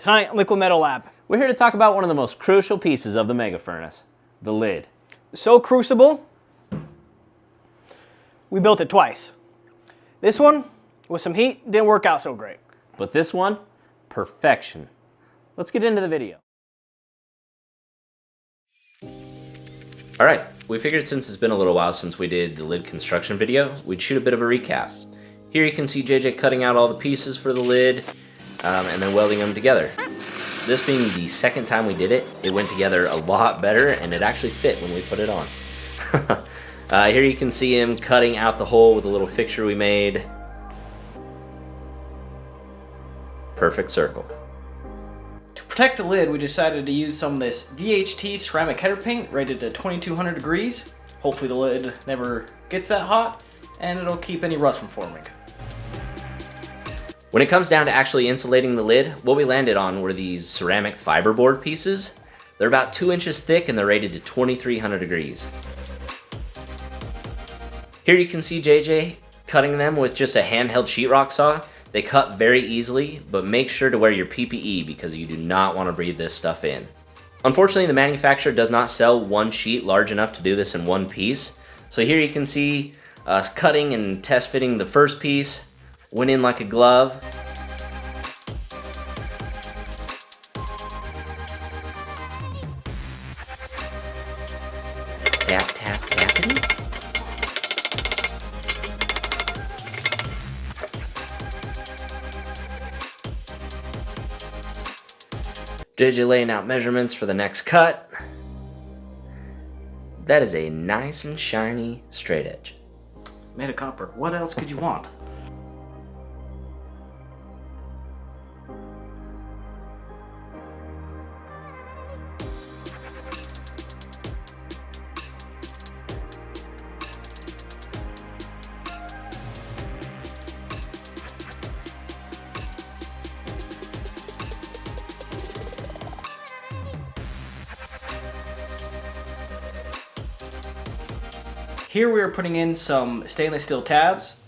Tonight on Liquid Metal Lab, we're here to talk about one of the most crucial pieces of the mega furnace, the lid. So crucible, we built it twice. This one, with some heat, didn't work out so great. But this one, perfection. Let's get into the video. Alright, we figured since it's been a little while since we did the lid construction video, we'd shoot a bit of a recap. Here you can see JJ cutting out all the pieces for the lid, and then welding them together. This being the second time we did it, it went together a lot better and it actually fit when we put it on. Here you can see him cutting out the hole with a little fixture we made. Perfect circle. To protect the lid, we decided to use some of this VHT ceramic header paint rated to 2200 degrees. Hopefully the lid never gets that hot and it'll keep any rust from forming. When it comes down to actually insulating the lid, what we landed on were these ceramic fiberboard pieces. They're about 2 inches thick and they're rated to 2300 degrees. Here you can see JJ cutting them with just a handheld sheetrock saw. They cut very easily, but make sure to wear your PPE because you do not want to breathe this stuff in. Unfortunately, the manufacturer does not sell one sheet large enough to do this in one piece. So here you can see us cutting and test fitting the first piece. Went in like a glove. Tap, tap, tapping. JJ laying out measurements for the next cut. That is a nice and shiny straight edge. Made of copper. What else could you want? Here we are putting in some stainless steel tabs.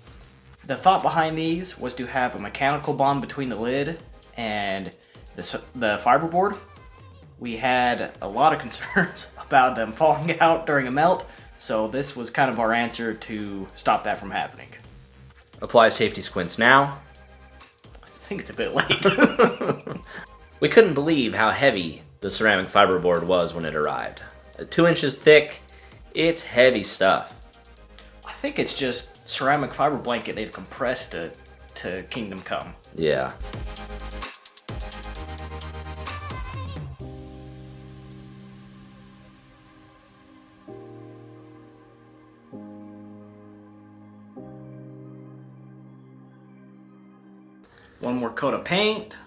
The thought behind these was to have a mechanical bond between the lid and the fiberboard. We had a lot of concerns about them falling out during a melt, so this was kind of our answer to stop that from happening. Apply safety squints now. I think it's a bit late. We couldn't believe how heavy the ceramic fiberboard was when it arrived. 2 inches thick, it's heavy stuff. I think it's just ceramic fiber blanket they've compressed to Kingdom Come. Yeah. One more coat of paint.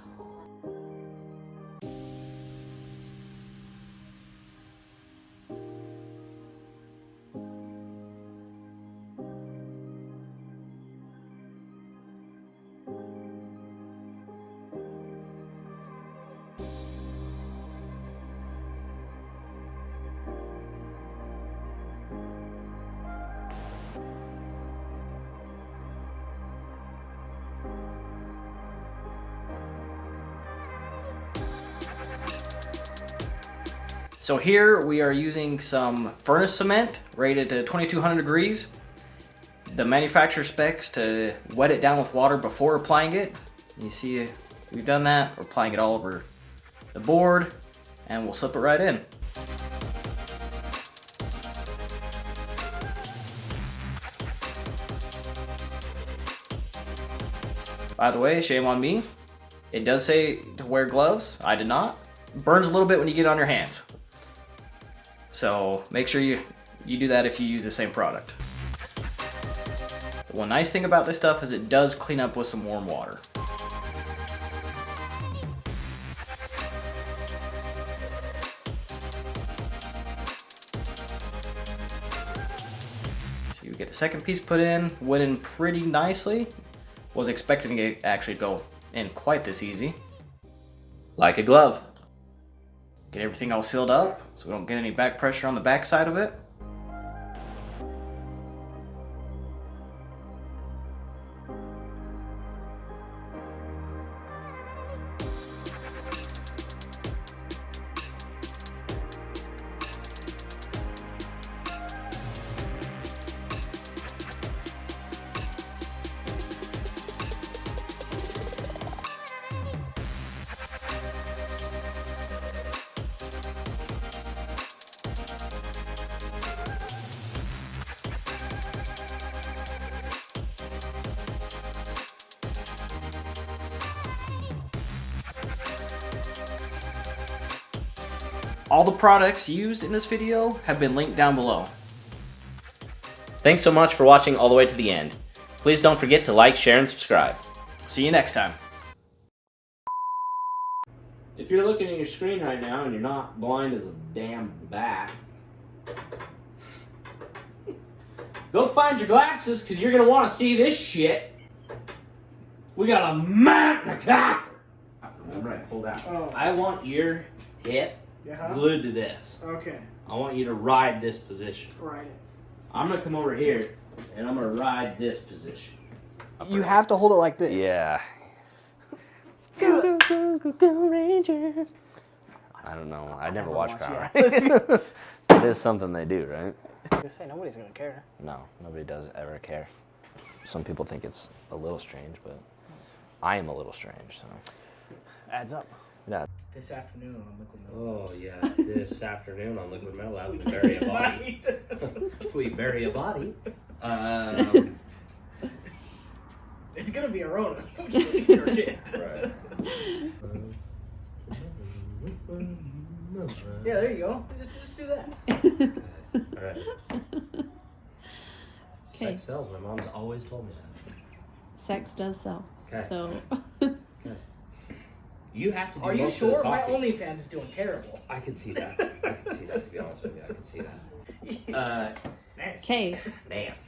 So here we are using some furnace cement rated to 2200 degrees. The manufacturer specs to wet it down with water before applying it. You see we've done that. We're applying it all over the board and we'll slip it right in. By the way, shame on me. It does say to wear gloves. I did not. It burns a little bit when you get it on your hands. So make sure you do that if you use the same product. The one nice thing about this stuff is it does clean up with some warm water. So you get the second piece put in, went in pretty nicely. Was expecting it actually to go in quite this easy. Like a glove. Get everything all sealed up so we don't get any back pressure on the back side of it. All the products used in this video have been linked down below. Thanks so much for watching all the way to the end. Please don't forget to like, share, and subscribe. See you next time. If you're looking at your screen right now and you're not blind as a damn bat, go find your glasses because you're going to want to see this shit. We got a mountain of copper. Alright, hold out. Oh. I want your hip glued to this. Okay. I want you to ride this position. Right. I'm going to come over here and I'm going to ride this position. You have to hold it like this. Yeah. I don't know. I never watched Power Rangers. It is something they do, right? I was say nobody's gonna care. No, nobody does ever care. Some people think it's a little strange, but I am a little strange, so. Adds up. Yeah. This afternoon on Liquid Metal. Oh, yeah. This afternoon on Liquid Metal, we bury a body. We bury a body. It's gonna be a Rona. Right. Yeah, there you go. Just do that. All right. Sex sells. My mom's always told me that. Sex does sell. Okay. So. Okay. You have to do Are you most of the sure? My talking. OnlyFans is doing terrible. I can see that. I can see that, to be honest with you. I can see that. Nice. Okay. Naff.